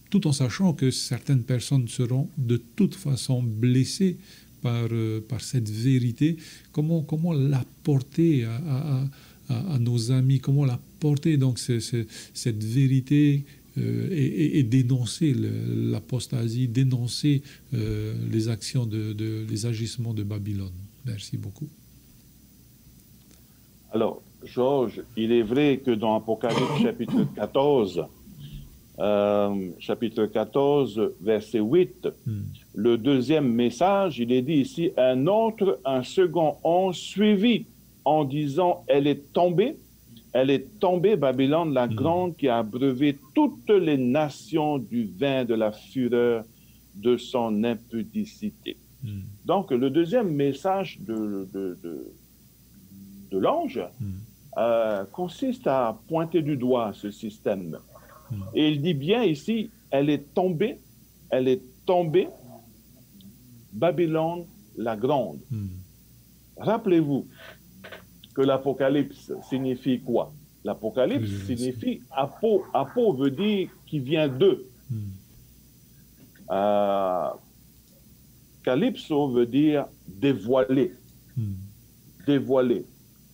tout en sachant que certaines personnes seront de toute façon blessées par cette vérité, comment l'apporter à nos amis? Comment l'apporter, donc, cette vérité et dénoncer l'apostasie, dénoncer les actions, les agissements de Babylone. Merci beaucoup. Alors, Georges, il est vrai que dans Apocalypse chapitre 14, verset 8, le deuxième message, il est dit ici, un second ange suivi en disant, elle est tombée, Babylone la grande, qui a abreuvé toutes les nations du vin de la fureur de son impudicité. Donc, le deuxième message de l'ange consiste à pointer du doigt ce système. Et il dit bien ici, elle est tombée, Babylone la grande. Rappelez-vous que l'Apocalypse signifie quoi? L'Apocalypse signifie apo. Apo veut dire qui vient d'eux. Calypso veut dire dévoiler. Dévoiler.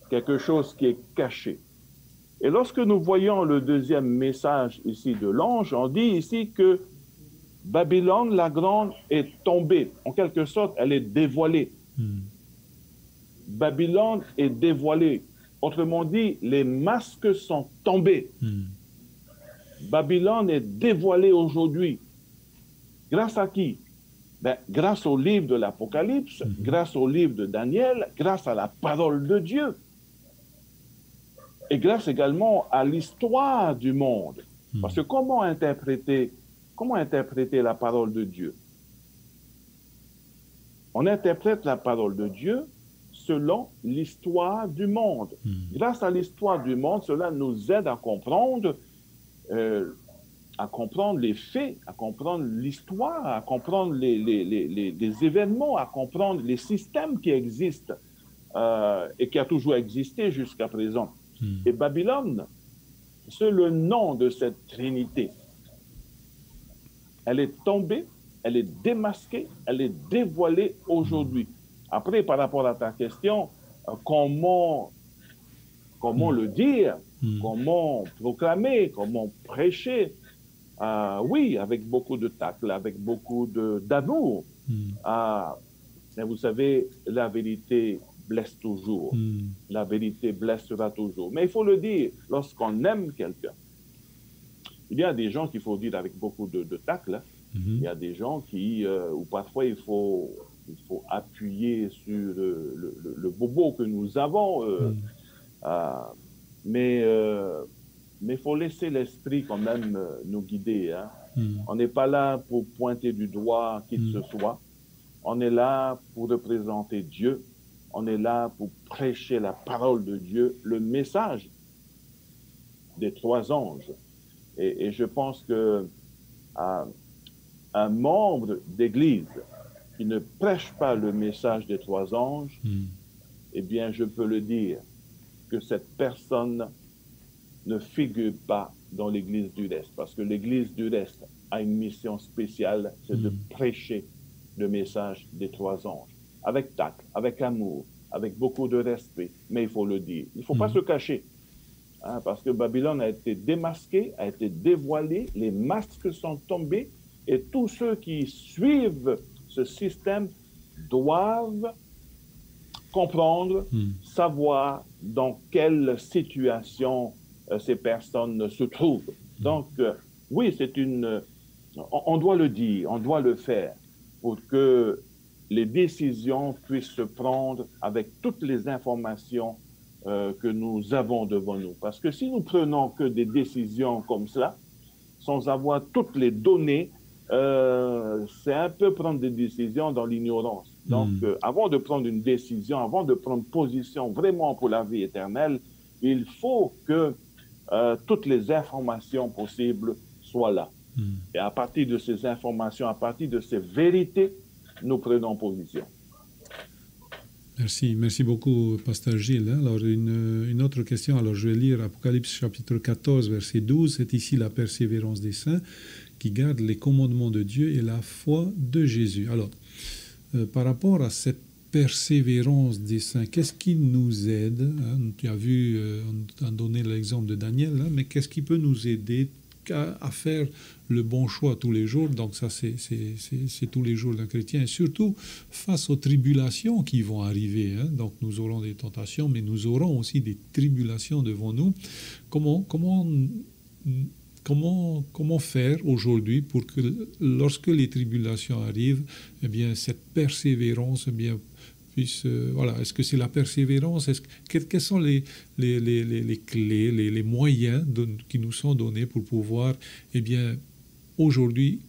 Quelque chose qui est caché. Et lorsque nous voyons le deuxième message ici de l'ange, on dit ici que Babylone la grande est tombée. En quelque sorte, elle est dévoilée. Babylone est dévoilée. Autrement dit, les masques sont tombés. Babylone est dévoilée aujourd'hui. Grâce à qui? Grâce au livre de l'Apocalypse, grâce au livre de Daniel, grâce à la parole de Dieu. Et grâce également à l'histoire du monde. Parce que comment interpréter la parole de Dieu? On interprète la parole de Dieu selon l'histoire du monde. Grâce à l'histoire du monde, cela nous aide à comprendre les faits, à comprendre l'histoire, à comprendre les événements, à comprendre les systèmes qui existent et qui a toujours existé jusqu'à présent. Et Babylone, c'est le nom de cette trinité. Elle est tombée, elle est démasquée, elle est dévoilée aujourd'hui. Après, par rapport à ta question, comment le dire, comment proclamer, comment prêcher, oui, avec beaucoup de tact, avec beaucoup d'amour. Mais vous savez, la vérité blesse toujours. La vérité blessera toujours. Mais il faut le dire, lorsqu'on aime quelqu'un, il y a des gens qu'il faut dire avec beaucoup de tact, là. Il y a des gens où parfois il faut appuyer sur le bobo que nous avons, mais il faut laisser l'esprit quand même nous guider. Hein. On n'est pas là pour pointer du doigt qui que ce soit. On est là pour représenter Dieu. On est là pour prêcher la parole de Dieu, le message des trois anges. Et je pense que un membre d'église qui ne prêche pas le message des trois anges, eh bien, je peux le dire, que cette personne ne figure pas dans l'église du reste, parce que l'église du reste a une mission spéciale, c'est de prêcher le message des trois anges, avec tact, avec amour, avec beaucoup de respect, mais il faut le dire. Il ne faut pas se cacher, hein, parce que Babylone a été démasquée, a été dévoilée, les masques sont tombés, et tous ceux qui suivent ce système doivent comprendre, savoir dans quelle situation ces personnes se trouvent. Donc, oui, on doit le dire, on doit le faire pour que les décisions puissent se prendre avec toutes les informations que nous avons devant nous. Parce que si nous prenons que des décisions comme cela, sans avoir toutes les données, c'est un peu prendre des décisions dans l'ignorance. Donc, avant de prendre une décision, avant de prendre position vraiment pour la vie éternelle, il faut que toutes les informations possibles soient là. Et à partir de ces informations, à partir de ces vérités, nous prenons position. Merci beaucoup, Pasteur Gilles. Alors, une autre question. Alors, je vais lire Apocalypse chapitre 14, verset 12. C'est ici la persévérance des saints qui gardent les commandements de Dieu et la foi de Jésus. Alors, par rapport à cette persévérance des saints, qu'est-ce qui nous aide, tu as vu, on a donné l'exemple de Daniel, mais qu'est-ce qui peut nous aider à faire le bon choix tous les jours? Donc ça, c'est tous les jours d'un chrétien, et surtout face aux tribulations qui vont arriver. Donc nous aurons des tentations, mais nous aurons aussi des tribulations devant nous. Comment faire aujourd'hui pour que lorsque les tribulations arrivent, eh bien, cette persévérance, eh bien, puisse, voilà, est-ce que c'est la persévérance? Quels sont les clés, les moyens qui nous sont donnés pour pouvoir, eh bien, aujourd'hui,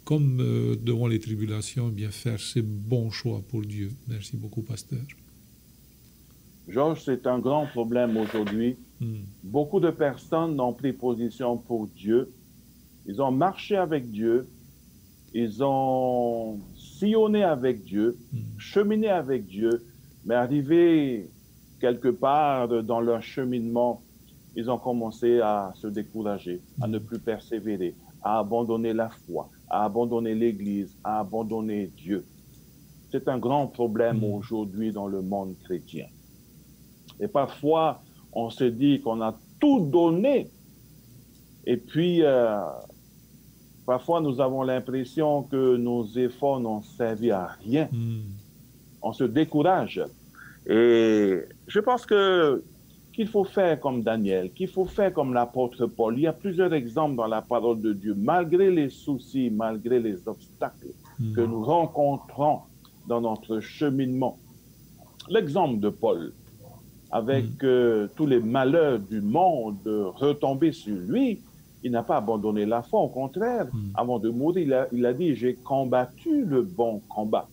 comme devant les tribulations, eh bien, faire ces bons choix pour Dieu? Merci beaucoup, pasteur. Georges, c'est un grand problème aujourd'hui. Beaucoup de personnes ont pris position pour Dieu. Ils ont marché avec Dieu. Ils ont sillonné avec Dieu, cheminé avec Dieu, mais arrivé quelque part dans leur cheminement, ils ont commencé à se décourager, à ne plus persévérer, à abandonner la foi, à abandonner l'Église, à abandonner Dieu. C'est un grand problème aujourd'hui dans le monde chrétien. Et parfois, on se dit qu'on a tout donné, et puis parfois nous avons l'impression que nos efforts n'ont servi à rien. On se décourage. Et je pense qu'il faut faire comme Daniel, qu'il faut faire comme l'apôtre Paul. Il y a plusieurs exemples dans la parole de Dieu. Malgré les soucis, malgré les obstacles que nous rencontrons dans notre cheminement. L'exemple de Paul, avec tous les malheurs du monde retombés sur lui, il n'a pas abandonné la foi. Au contraire, avant de mourir, il a dit « J'ai combattu le bon combat ».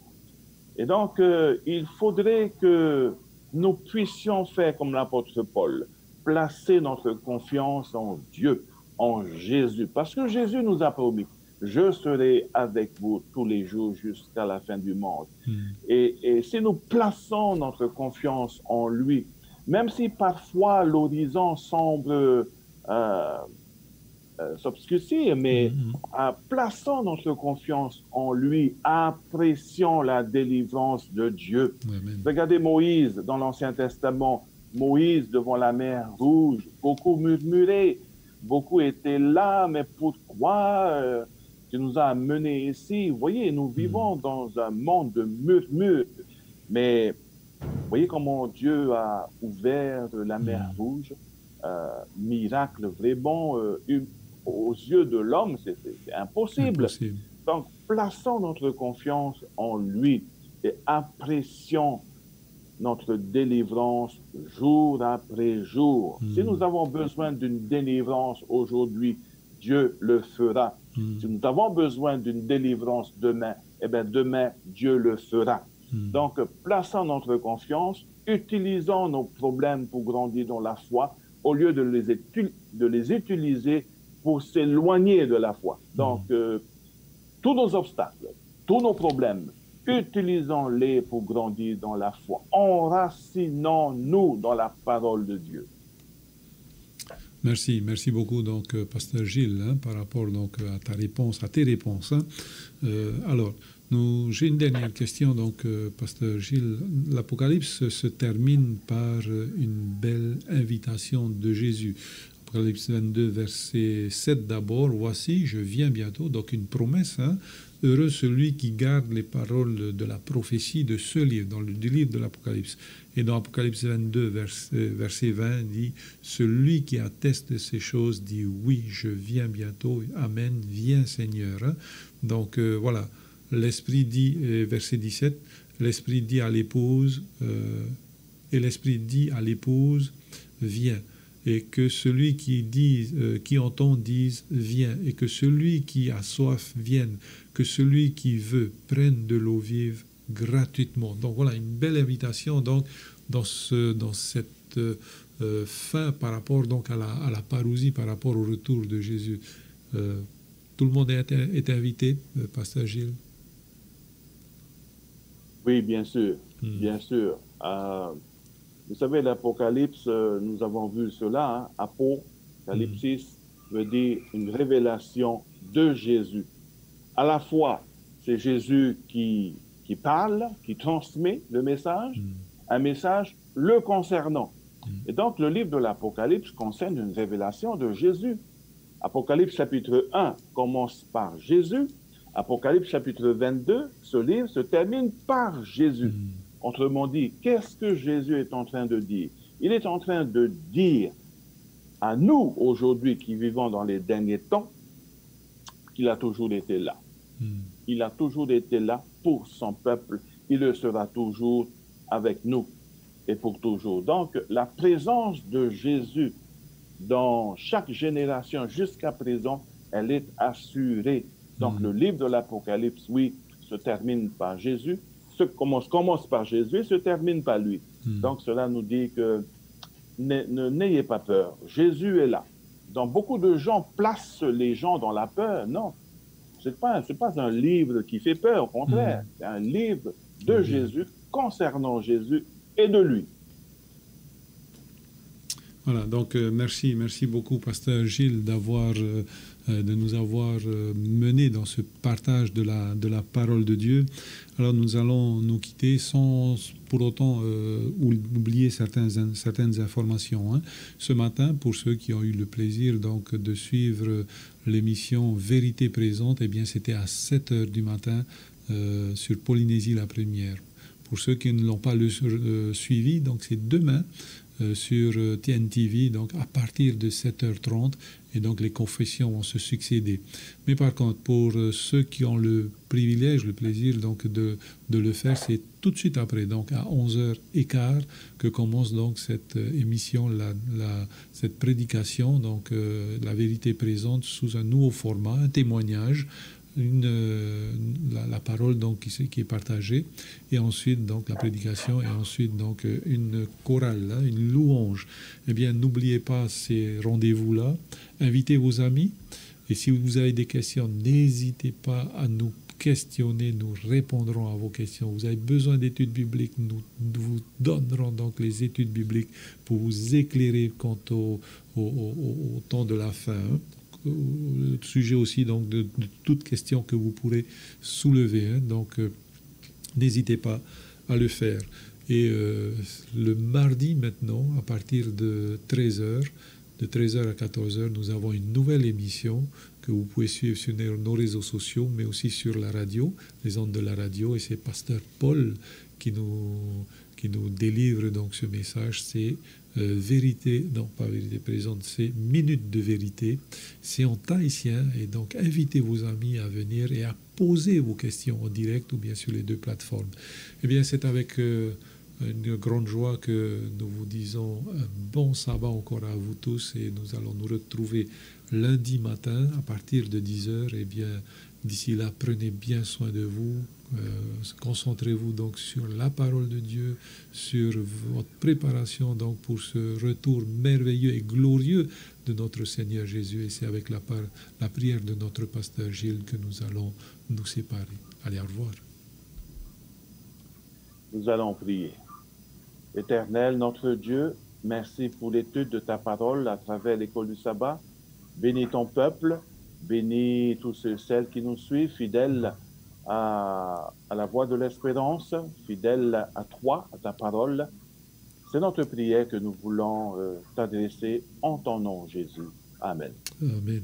Et donc, il faudrait que nous puissions faire comme l'apôtre Paul, placer notre confiance en Dieu, en Jésus. Parce que Jésus nous a promis « Je serai avec vous tous les jours jusqu'à la fin du monde ». Et si nous plaçons notre confiance en lui, même si parfois l'horizon semble s'obscurcir, mais plaçons notre confiance en lui, apprécions la délivrance de Dieu. Amen. Regardez Moïse dans l'Ancien Testament, Moïse devant la mer Rouge, beaucoup murmuraient, beaucoup étaient là, mais pourquoi tu nous as menés ici? Vous voyez, nous vivons dans un monde de murmures, mais vous voyez comment Dieu a ouvert la mer Rouge, miracle vraiment aux yeux de l'homme, c'est impossible. Donc, plaçons notre confiance en lui et apprécions notre délivrance jour après jour. Si nous avons besoin d'une délivrance aujourd'hui, Dieu le fera. Si nous avons besoin d'une délivrance demain, eh bien demain, Dieu le fera. Donc, plaçons notre confiance, utilisons nos problèmes pour grandir dans la foi, au lieu de les utiliser pour s'éloigner de la foi. Donc, tous nos obstacles, tous nos problèmes, utilisons-les pour grandir dans la foi. Enracinons-nous dans la parole de Dieu. Merci beaucoup, donc, Pasteur Gilles, par rapport donc, à tes réponses. Alors, j'ai une dernière question, donc, Pasteur Gilles. L'Apocalypse se termine par une belle invitation de Jésus. Apocalypse 22, verset 7 d'abord. Voici, je viens bientôt. Donc une promesse. Hein. Heureux celui qui garde les paroles de la prophétie de ce livre, du livre de l'Apocalypse. Et dans Apocalypse 22, verset 20, dit « Celui qui atteste de ces choses dit « Oui, je viens bientôt. Amen. Viens Seigneur. Hein. » Donc voilà, l'Esprit dit, verset 17, l'Esprit dit à l'épouse, et l'Esprit dit à l'épouse, viens. Et que celui qui entend dise, viens. Et que celui qui a soif vienne. Que celui qui veut prenne de l'eau vive gratuitement. Donc voilà, une belle invitation donc, dans cette fin par rapport donc, à la parousie, par rapport au retour de Jésus. Tout le monde est invité, Pasteur Gilles? Oui, bien sûr, bien sûr. Vous savez, l'Apocalypse, nous avons vu cela, hein? Apocalypsis veut dire une révélation de Jésus. À la fois, c'est Jésus qui parle, qui transmet le message, un message le concernant. Et donc, le livre de l'Apocalypse concerne une révélation de Jésus. Apocalypse chapitre 1 commence par Jésus. Apocalypse chapitre 22, ce livre se termine par Jésus. Autrement dit, qu'est-ce que Jésus est en train de dire? Il est en train de dire à nous, aujourd'hui, qui vivons dans les derniers temps, qu'il a toujours été là. Il a toujours été là pour son peuple. Il le sera toujours avec nous et pour toujours. Donc, la présence de Jésus dans chaque génération jusqu'à présent, elle est assurée. Donc, le livre de l'Apocalypse, oui, se termine par Jésus, commence par Jésus, se termine par lui. Donc, cela nous dit que n'ayez pas peur. Jésus est là. Donc, beaucoup de gens placent les gens dans la peur. Non, c'est pas un livre qui fait peur, au contraire. C'est un livre de Jésus, concernant Jésus et de lui. Voilà, donc merci beaucoup, Pasteur Gilles, de nous avoir menés dans ce partage de la parole de Dieu. Alors nous allons nous quitter sans pour autant oublier certaines informations. Hein. Ce matin, pour ceux qui ont eu le plaisir donc de suivre l'émission Vérité présente, eh bien c'était à 7h du matin sur Polynésie la première. Pour ceux qui ne l'ont pas suivi, donc c'est demain. Sur TNTV, donc à partir de 7h30, et donc les confessions vont se succéder. Mais par contre, pour ceux qui ont le privilège, le plaisir donc de le faire, c'est tout de suite après, donc à 11h15, que commence donc cette émission, cette prédication, donc la vérité présente sous un nouveau format, un témoignage, la parole donc qui est partagée, et ensuite donc la prédication, et ensuite donc une chorale, là, une louange. Eh bien, n'oubliez pas ces rendez-vous-là, invitez vos amis, et si vous avez des questions, n'hésitez pas à nous questionner, nous répondrons à vos questions. Vous avez besoin d'études bibliques, nous vous donnerons donc les études bibliques pour vous éclairer quant au temps de la fin. Hein. Le sujet aussi donc de toute question que vous pourrez soulever. Hein. Donc, n'hésitez pas à le faire. Et le mardi maintenant, à partir de 13h, de 13h à 14h, nous avons une nouvelle émission que vous pouvez suivre sur nos réseaux sociaux, mais aussi sur la radio, les ondes de la radio. Et c'est Pasteur Paul qui nous délivre donc ce message. C'est vérité, non pas vérité présente, c'est minute de vérité. C'est en tahitien, et donc invitez vos amis à venir et à poser vos questions en direct ou bien sur les deux plateformes. Eh bien, c'est avec une grande joie que nous vous disons un bon sabbat encore à vous tous, et nous allons nous retrouver lundi matin à partir de 10h. Eh bien, d'ici là, prenez bien soin de vous. Concentrez-vous donc sur la parole de Dieu, sur votre préparation donc pour ce retour merveilleux et glorieux de notre Seigneur Jésus. Et c'est avec la prière de notre pasteur Gilles que nous allons nous séparer. Allez, au revoir. Nous allons prier. Éternel, notre Dieu, merci pour l'étude de ta parole à travers l'école du sabbat. Bénis ton peuple, bénis tous ceux et celles qui nous suivent, fidèles à la voix de l'espérance, fidèles à toi, à ta parole. C'est notre prière que nous voulons t'adresser en ton nom, Jésus. Amen. Amen.